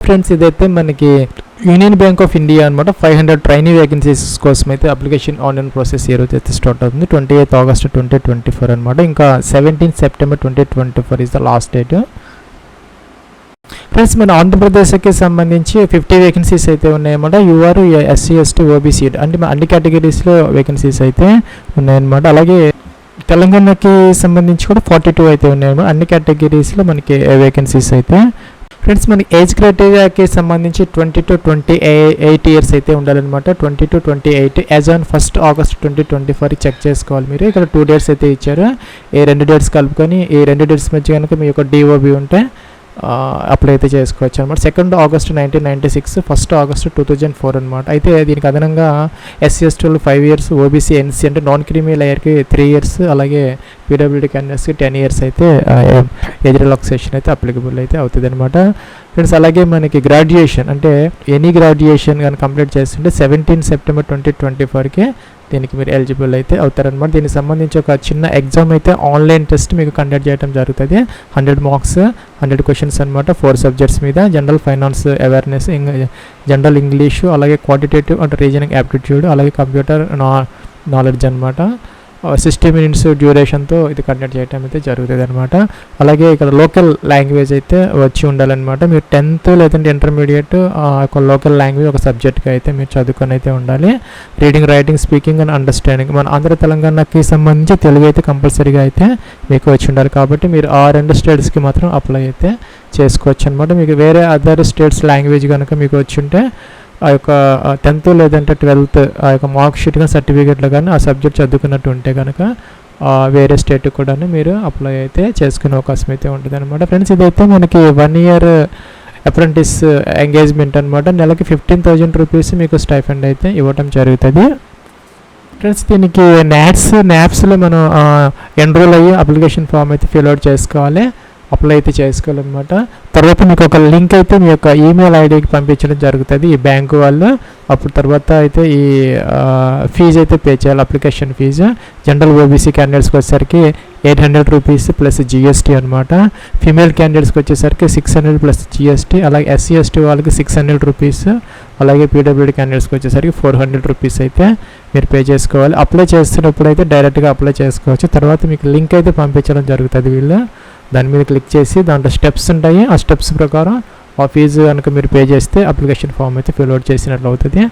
Friends ఇదైతే మనకి union bank of India అనమాట 500 ట్రైనీ వేకెన్సీస్ కోసం అయితే అప్లికేషన్ ఆన్లైన్ ప్రాసెస్ ఈ రోజు అయితే స్టార్ట్ అవుతుంది. 28 ఆగస్ట్ 2024 అనమాట. ఇంకా 17 September 2024 is the last date. Friends మన ఆంధ్రప్రదేశ్కి సంబంధించి 50 వేకెన్సీస్ అయితే ఉన్నాయన్నమాట. యూఆర్, ఎస్సీ, ఎస్టీ, ఓబీసీ అంటే అన్ని కేటగిరీస్లో వేకెన్సీస్ అయితే ఉన్నాయన్నమాట. అలాగే తెలంగాణకి సంబంధించి కూడా 42 అయితే ఉన్నాయన్నమాట. అన్ని కేటగిరీస్లో మనకి వేకెన్సీస్ అయితే. ఫ్రెండ్స్ మనకి ఏజ్ క్రైటీరియాకి సంబంధించి 20 to 28 ఇయర్స్ అయితే ఉండాలన్నమాట. 20 to 28 as on 1st August 2024 check చేసుకోవాలి మీరు. ఇక్కడ 2 డేట్స్ అయితే ఇచ్చారు. ఈ 2 డేట్స్ కలుపుకొని ఈ 2 డేట్స్ మధ్య కనుక మీ యొక్క డిఓబి ఉంటే అప్లై అయితే చేసుకోవచ్చు అనమాట. 2nd ఆగస్ట్ 1996, 1st ఆగస్ట్ 2004 అనమాట. అయితే దీనికి అదనంగా ఎస్సీ ఎస్టీలు 5 ఇయర్స్, ఓబీసీ ఎన్సీ అంటే నాన్ క్రీమీ లేయర్కి 3 ఇయర్స్, అలాగే పీడబ్ల్యూడీ క్యాండిడేట్స్కి 10 ఇయర్స్ అయితే ఏజ్ రిలాక్సేషన్ అయితే అప్లికబుల్ అయితే అవుతుంది అనమాట. ఫ్రెండ్స్ అలాగే మనకి గ్రాడ్యుయేషన్ అంటే ఎనీ గ్రాడ్యుయేషన్ కానీ కంప్లీట్ చేస్తుంటే 17 సెప్టెంబర్ 2024కి దీనికి మీరు ఎలిజిబుల్ అయితే అవుతారనమాట. దీనికి సంబంధించి ఒక చిన్న ఎగ్జామ్ అయితే ఆన్లైన్ టెస్ట్ మీకు కండక్ట్ చేయడం జరుగుతుంది. 100 మార్క్స్, 100 క్వశ్చన్స్ అనమాట. 4 సబ్జెక్ట్స్ మీద general finance awareness, general English, అలాగే క్వాంటిటేటివ్ అంటే రీజనింగ్ యాప్టిట్యూడ్, అలాగే కంప్యూటర్ నాలెడ్జ్ అనమాట. 60 మినిట్స్ డ్యూరేషన్తో ఇది కండక్ట్ చేయడం అయితే జరుగుతుంది అనమాట. అలాగే ఇక్కడ లోకల్ లాంగ్వేజ్ అయితే వచ్చి ఉండాలన్నమాట. మీరు 10th లేదంటే ఇంటర్మీడియట్ ఒక లోకల్ లాంగ్వేజ్ ఒక సబ్జెక్ట్గా అయితే మీరు చదువుకొని అయితే ఉండాలి. Reading, writing, speaking and understanding మన ఆంధ్ర తెలంగాణకి సంబంధించి తెలుగు అయితే కంపల్సరీగా అయితే మీకు వచ్చి ఉండాలి. కాబట్టి మీరు ఆ 2 స్టేట్స్కి మాత్రం అప్లై అయితే చేసుకోవచ్చు అనమాట. మీకు వేరే అదర్ స్టేట్స్ లాంగ్వేజ్ కనుక మీకు వచ్చి ఉంటే ఆ యొక్క 10th లేదంటే 12th ఆ యొక్క మార్క్ షీట్ కానీ సర్టిఫికేట్లు కానీ ఆ సబ్జెక్ట్ చదువుకున్నట్టు ఉంటే కనుక వేరే స్టేట్ కూడా మీరు అప్లై అయితే చేసుకునే అవకాశం అయితే ఉంటుంది అనమాట. ఫ్రెండ్స్ ఇదైతే మనకి 1 year అప్రెంటిస్ ఎంగేజ్మెంట్ అనమాట. నెలకి 15,000 రూపీస్ మీకు స్టైఫండ్ అయితే ఇవ్వటం జరుగుతుంది. ఫ్రెండ్స్ దీనికి న్యాప్స్లో మనం ఎన్రోల్ అయ్యి అప్లికేషన్ ఫామ్ అయితే ఫిల్ అవుట్ చేసుకోవాలి, అప్లై అయితే చేసుకోవాలన్నమాట. తర్వాత మీకు ఒక లింక్ అయితే మీ యొక్క ఈమెయిల్ ఐడికి పంపించడం జరుగుతుంది ఈ బ్యాంకు వాళ్ళు. అప్పుడు తర్వాత అయితే ఈ ఫీజు అయితే పే చేయాలి, అప్లికేషన్ ఫీజు. జనరల్ ఓబీసీ క్యాండిడేట్స్కి వచ్చేసరికి 800 రూపీస్ ప్లస్ జిఎస్టీ అనమాట. ఫీమేల్ క్యాండిడేట్స్కి వచ్చేసరికి 600 ప్లస్ జిఎస్టీ. అలాగే ఎస్సీ ఎస్టీ వాళ్ళకి 600 రూపీస్. అలాగే పీడబ్ల్యూడీ క్యాండిడేట్స్కి వచ్చేసరికి 400 రూపీస్ అయితే మీరు పే చేసుకోవాలి. అప్లై చేస్తున్నప్పుడు అయితే డైరెక్ట్గా అప్లై చేసుకోవచ్చు. తర్వాత మీకు లింక్ అయితే పంపించడం జరుగుతుంది వీళ్ళు. దాని మీద క్లిక్ చేసి దాంట్లో స్టెప్స్ ఉంటాయి. ఆ స్టెప్స్ ప్రకారం ఆ ఫీజు కనుక మీరు పే చేస్తే అప్లికేషన్ ఫామ్ అయితే ఫిల్ అవుట్ చేసినట్లు అవుతుంది.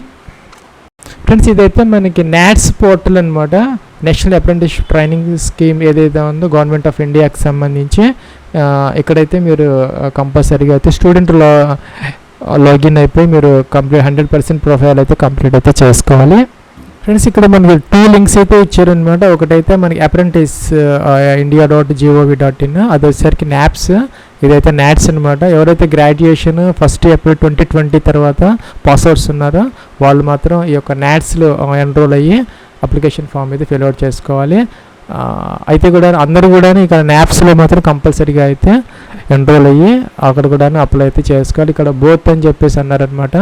ఫ్రెండ్స్ ఇదైతే మనకి నాట్స్ పోర్టల్ అనమాట. నేషనల్ అప్రెంటిస్షిప్ ట్రైనింగ్ స్కీమ్ ఏదైతే ఉందో గవర్నమెంట్ ఆఫ్ ఇండియాకి సంబంధించి ఇక్కడైతే మీరు కంపల్సరీగా అయితే స్టూడెంట్ లాగిన్ అయిపోయి మీరు కంప్లీట్ 100% ప్రొఫైల్ అయితే కంప్లీట్ అయితే చేసుకోవాలి. ఫ్రెండ్స్ ఇక్కడ మనకి 2 లింక్స్ అయితే ఇచ్చారనమాట. ఒకటైతే మనకి అప్రెంటిస్ india.gov.in, అది వచ్చేసరికి న్యాప్స్. ఇదైతే నాట్స్ అనమాట. ఎవరైతే గ్రాడ్యుయేషన్ 1st ఏప్రిల్ 2020 తర్వాత పాస్అవుట్స్ ఉన్నారో వాళ్ళు మాత్రం ఈ యొక్క నాట్స్లో ఎన్రోల్ అయ్యి అప్లికేషన్ ఫామ్ అయితే ఫిల్ అవుట్ చేసుకోవాలి. అయితే కూడా అందరూ కూడా ఇక్కడ న్యాప్స్లో మాత్రం కంపల్సరీగా అయితే ఎన్రోల్ అయ్యి అక్కడ కూడా అప్లై అయితే చేసుకోవాలి. ఇక్కడ బోత్ అని చెప్పేసి అన్నారనమాట.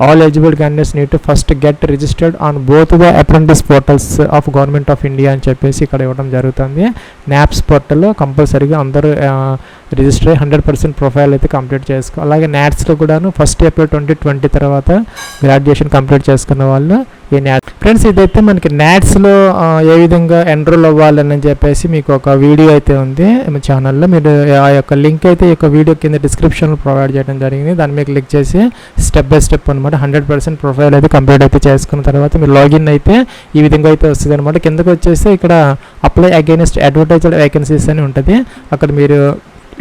All eligible candidates need to first get registered on both the apprentice portals of government of India అని చెప్పేసి ఇక్కడ ఇవ్వడం జరుగుతుంది. న్యాప్స్ పోర్టల్లో కంపల్సరీగా అందరూ రిజిస్టర్ అయ్యి 100% ప్రొఫైల్ అయితే కంప్లీట్ చేసుకోవాలి. అలాగే నాట్స్లో కూడాను 1st ఏప్రిల్ 2020 తర్వాత గ్రాడ్యుయేషన్ కంప్లీట్ చేసుకున్న వాళ్ళు ఈ నాట్స్. ఫ్రెండ్స్ ఇదైతే మనకి నాట్స్లో ఏ విధంగా ఎన్రోల్ అవ్వాలని చెప్పేసి మీకు ఒక వీడియో అయితే ఉంది మా ఛానల్లో. మీరు ఆ యొక్క లింక్ అయితే ఈ యొక్క వీడియో కింద డిస్క్రిప్షన్లో ప్రొవైడ్ చేయడం జరిగింది. దాని మీద క్లిక్ చేసి స్టెప్ బై స్టెప్ అనమాట 100% ప్రొఫైల్ అయితే కంప్లీట్ అయితే చేసుకున్న తర్వాత మీరు లాగిన్ అయితే ఈ విధంగా అయితే వస్తుంది అనమాట. కిందకు వచ్చేసి ఇక్కడ అప్లై అగైనెస్ట్ అడ్వర్టైజ్డ్ వేకెన్సీస్ అని ఉంటుంది. అక్కడ మీరు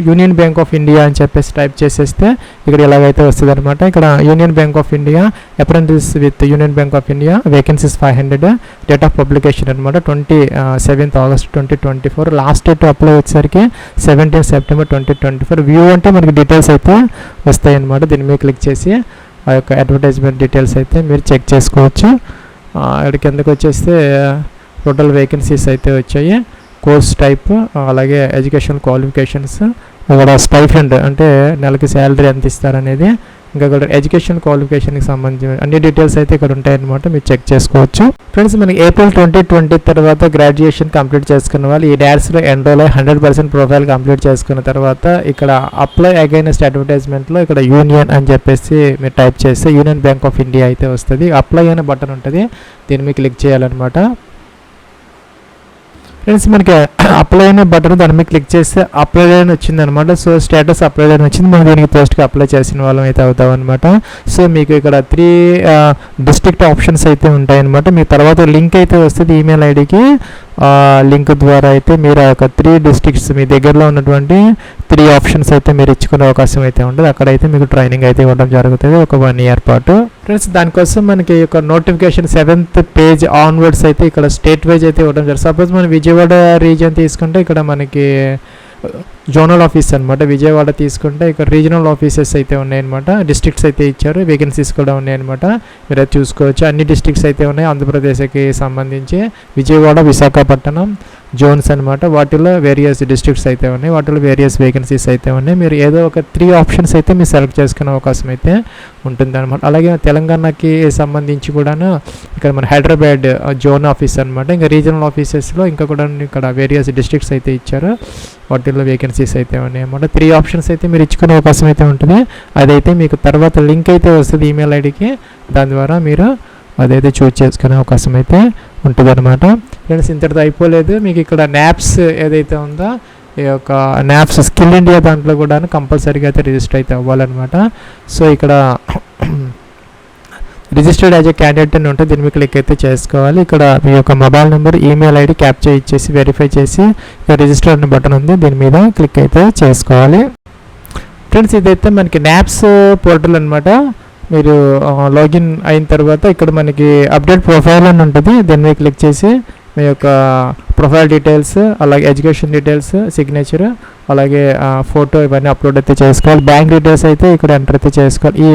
యూనియన్ బ్యాంక్ ఆఫ్ ఇండియా అని చెప్పేసి టైప్ చేసేస్తే ఇక్కడ ఇలాగైతే వస్తుంది అనమాట. ఇక్కడ union bank of India apprentice with union bank of India vacancies 500, date of publication అనమాట 27 ఆగస్ట్ 2024. లాస్ట్ డేట్ అప్లై వచ్చేసరికి 17 సెప్టెంబర్ 2024. వ్యూ అంటే మనకి డీటెయిల్స్ అయితే వస్తాయి అనమాట. దీని మీద క్లిక్ చేసి ఆ యొక్క అడ్వర్టైజ్మెంట్ డీటెయిల్స్ అయితే మీరు చెక్ చేసుకోవచ్చు. ఇక్కడ కిందకు వచ్చేస్తే టోటల్ వేకెన్సీస్ అయితే వచ్చాయి. కోర్స్ టైప్, అలాగే ఎడ్యుకేషన్ క్వాలిఫికేషన్స్, అక్కడ స్టైఫండ్ అంటే నెలకి శాలరీ ఎంత ఇస్తారనేది ఇంకా ఇక్కడ ఎడ్యుకేషన్ క్వాలిఫికేషన్కి సంబంధించిన అన్ని డీటెయిల్స్ అయితే ఇక్కడ ఉంటాయన్నమాట, మీరు చెక్ చేసుకోవచ్చు. ఫ్రెండ్స్, మనకి ఏప్రిల్ 2020 తర్వాత గ్రాడ్యుయేషన్ కంప్లీట్ చేసుకున్న వాళ్ళు ఈ డాట్స్లో ఎన్రోల్ అయ్యి 100% ప్రొఫైల్ కంప్లీట్ చేసుకున్న తర్వాత ఇక్కడ అప్లై అగైనెస్ట్ అడ్వర్టైజ్మెంట్లో ఇక్కడ యూనియన్ అని చెప్పేసి మీరు టైప్ చేస్తే యూనియన్ బ్యాంక్ ఆఫ్ ఇండియా అయితే వస్తుంది. అప్లై అనే బటన్ ఉంటుంది, దీన్ని మీరు క్లిక్ చేయాలన్నమాట. ఫ్రెండ్స్, మనకి అప్లై అనే బటన్ దాని మీద క్లిక్ చేస్తే అప్లై అని వచ్చింది అనమాట. సో స్టేటస్ అప్లై అని వచ్చింది, మనం దీనికి పోస్ట్కి అప్లై చేసిన వాళ్ళం అయితే అవుతాం అనమాట. సో మీకు ఇక్కడ 3 డిస్ట్రిక్ట్ ఆప్షన్స్ అయితే ఉంటాయన్నమాట. మీ తర్వాత లింక్ అయితే వస్తుంది ఈమెయిల్ ఐడికి. లింక్ ద్వారా అయితే మీరు ఆ యొక్క 3 డిస్ట్రిక్ట్స్ మీ దగ్గరలో ఉన్నటువంటి 3 ఆప్షన్స్ అయితే మీరు ఇచ్చుకునే అవకాశం అయితే ఉంటుంది. అక్కడైతే మీకు ట్రైనింగ్ అయితే ఇవ్వడం జరుగుతుంది ఒక 1 year పాటు. ఫ్రెండ్స్, దానికోసం మనకి ఒక నోటిఫికేషన్ 7th పేజ్ ఆన్వర్డ్స్ అయితే ఇక్కడ స్టేట్ వైజ్ అయితే ఇవ్వడం జరుగుతుంది. సపోజ్ మనం విజయవాడ రీజియన్ తీసుకుంటే ఇక్కడ మనకి జోనల్ ఆఫీస్ అనమాట. విజయవాడ తీసుకుంటే ఇక్కడ రీజనల్ ఆఫీసెస్ అయితే ఉన్నాయన్నమాట. డిస్ట్రిక్ట్స్ అయితే ఇచ్చారు, వేకెన్సీస్ కూడా ఉన్నాయన్నమాట. మీరు అది చూసుకోవచ్చు. అన్ని డిస్ట్రిక్ట్స్ అయితే ఉన్నాయి ఆంధ్రప్రదేశ్కి సంబంధించి. విజయవాడ, విశాఖపట్నం జోన్స్ అనమాట. వాటిలో వేరియస్ డిస్ట్రిక్ట్స్ అయితే ఉన్నాయి, వాటిలో వేరియస్ వేకెన్సీస్ అయితే ఉన్నాయి. మీరు ఏదో ఒక 3 ఆప్షన్స్ అయితే మీరు సెలెక్ట్ చేసుకునే అవకాశం అయితే ఉంటుంది అనమాట. అలాగే తెలంగాణకి సంబంధించి కూడాను ఇక్కడ మన హైదరాబాద్ జోన్ ఆఫీస్ అనమాట. ఇంకా రీజనల్ ఆఫీసెస్లో ఇంకా కూడా ఇక్కడ వేరియస్ డిస్ట్రిక్ట్స్ అయితే ఇచ్చారు, వాటిల్లో వేకెన్సీస్ అయితే ఉన్నాయి అన్నమాట. 3 ఆప్షన్స్ అయితే మీరు ఇచ్చుకునే అవకాశం అయితే ఉంటుంది. అదైతే మీకు తర్వాత లింక్ అయితే వస్తుంది ఈమెయిల్ ఐడికి, దాని ద్వారా మీరు అదైతే చూస్ చేసుకునే అవకాశం అయితే ఉంటుంది అనమాట. ఫ్రెండ్స్, ఇంతటితో అయిపోలేదు. మీకు ఇక్కడ న్యాప్స్ ఏదైతే ఉందో ఈ యొక్క న్యాప్స్ స్కిల్ ఇండియా దాంట్లో కూడా కంపల్సరీగా అయితే రిజిస్టర్ అయితే అవ్వాలన్నమాట. సో ఇక్కడ రిజిస్టర్డ్ యాజ్ ఏ క్యాండిడేట్ అని ఉంటుంది, దీని మీద క్లిక్ అయితే చేసుకోవాలి. ఇక్కడ మీ యొక్క mobile number, email ID capture ఇచ్చేసి వెరిఫై చేసి రిజిస్టర్ అనే బటన్ ఉంది, దీని మీద క్లిక్ అయితే చేసుకోవాలి. ఫ్రెండ్స్, ఇదైతే మనకి న్యాప్స్ పోర్టల్ అనమాట. మీరు లాగిన్ అయిన తర్వాత ఇక్కడ మనకి అప్డేట్ ప్రొఫైల్ అని ఉంటుంది, దీని మీద క్లిక్ చేసి మీ యొక్క ప్రొఫైల్ డీటెయిల్స్, అలాగే ఎడ్యుకేషన్ డీటెయిల్స్, సిగ్నేచర్, అలాగే ఫోటో ఇవన్నీ అప్లోడ్ అయితే చేసుకోవాలి. బ్యాంక్ డీటెయిల్స్ అయితే ఇక్కడ ఎంటర్ అయితే చేసుకోవాలి. ఈ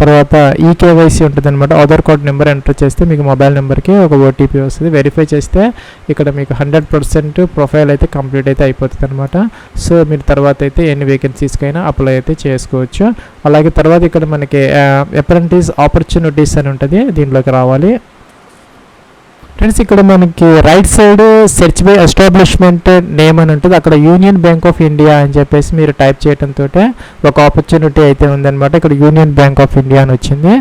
తర్వాత ఈకేవైసీ ఉంటుంది అనమాట. ఆధార్ కార్డ్ నెంబర్ ఎంటర్ చేస్తే మీకు మొబైల్ నెంబర్కి ఒక ఓటీపీ వస్తుంది. వెరిఫై చేస్తే ఇక్కడ మీకు 100% ప్రొఫైల్ అయితే కంప్లీట్ అయితే అయిపోతుంది అనమాట. సో మీరు తర్వాత అయితే ఎన్ని వేకెన్సీస్కైనా అప్లై అయితే చేసుకోవచ్చు. అలాగే తర్వాత ఇక్కడ మనకి అప్రెంటిస్ ఆపర్చునిటీస్ అని ఉంటుంది, దీంట్లోకి రావాలి. ఫ్రెండ్స్, ఇక్కడ మనకి right side search by establishment name అని ఉంటుంది, అక్కడ యూనియన్ బ్యాంక్ ఆఫ్ ఇండియా అని చెప్పేసి మీరు టైప్ చేయడంతో ఒక ఆపర్చునిటీ అయితే ఉందన్నమాట. ఇక్కడ యూనియన్ బ్యాంక్ ఆఫ్ ఇండియా అని వచ్చింది.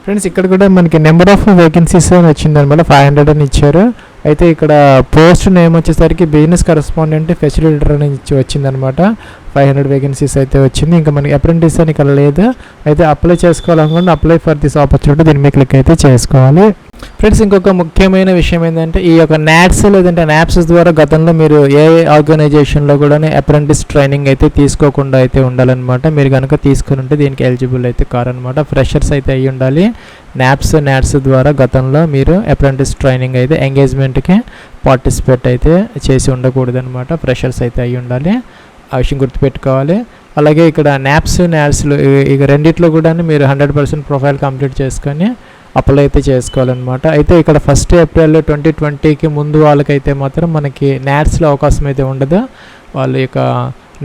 ఫ్రెండ్స్, ఇక్కడ కూడా మనకి నెంబర్ ఆఫ్ వేకెన్సీస్ అని వచ్చిందనమాట, 500 అని ఇచ్చారు. అయితే ఇక్కడ పోస్ట్ నేమ్ వచ్చేసరికి బిజినెస్ కరెస్పాండెంట్ ఫెసిలిటేటర్ అని వచ్చిందనమాట. 500 వేకెన్సీస్ అయితే వచ్చింది. ఇంకా మనకి అప్రెంటిస్ అని ఇక్కడ లేదు. అయితే అప్లై చేసుకోవాలనుకుంటే అప్లై ఫర్ దిస్ ఆపర్చునిటీ, దీని మీద క్లిక్ అయితే చేసుకోవాలి. ఫ్రెండ్స్, ఇంకొక ముఖ్యమైన విషయం ఏంటంటే ఈ యొక్క నాట్స్ లేదంటే నాప్స్ ద్వారా గతంలో మీరు ఏ ఆర్గనైజేషన్లో కూడా అప్రెంటిస్ ట్రైనింగ్ అయితే తీసుకోకుండా అయితే ఉండాలన్నమాట. మీరు కనుక తీసుకుని ఉంటే దీనికి ఎలిజిబుల్ అయితే కారనమాట. ఫ్రెషర్స్ అయితే అయ్యి ఉండాలి. నాట్స్ ద్వారా గతంలో మీరు అప్రెంటిస్ ట్రైనింగ్ అయితే ఎంగేజ్మెంట్కి పార్టిసిపేట్ అయితే చేసి ఉండకూడదు అనమాట. ఫ్రెషర్స్ అయితే అయ్యి ఉండాలి, ఆ విషయం గుర్తుపెట్టుకోవాలి. అలాగే ఇక్కడ నాట్స్లు ఇక రెండిట్లో కూడా మీరు 100% ప్రొఫైల్ కంప్లీట్ చేసుకొని అప్లై అయితే చేసుకోవాలన్నమాట. అయితే ఇక్కడ 1 April 2020కి ముందు వాళ్ళకైతే మాత్రం మనకి నాట్స్లో అవకాశం అయితే ఉండదు. వాళ్ళ యొక్క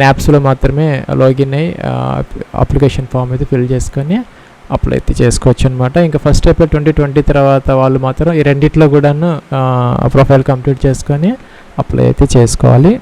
నాప్స్లో మాత్రమే లాగిన్ అయ్యి అప్లికేషన్ ఫామ్ అయితే ఫిల్ చేసుకొని అప్లై అయితే చేసుకోవచ్చు అనమాట. ఇంకా 1 April 2020 తర్వాత వాళ్ళు మాత్రం ఈ రెండిట్లో కూడాను ప్రొఫైల్ కంప్లీట్ చేసుకొని అప్లై అయితే చేసుకోవాలి.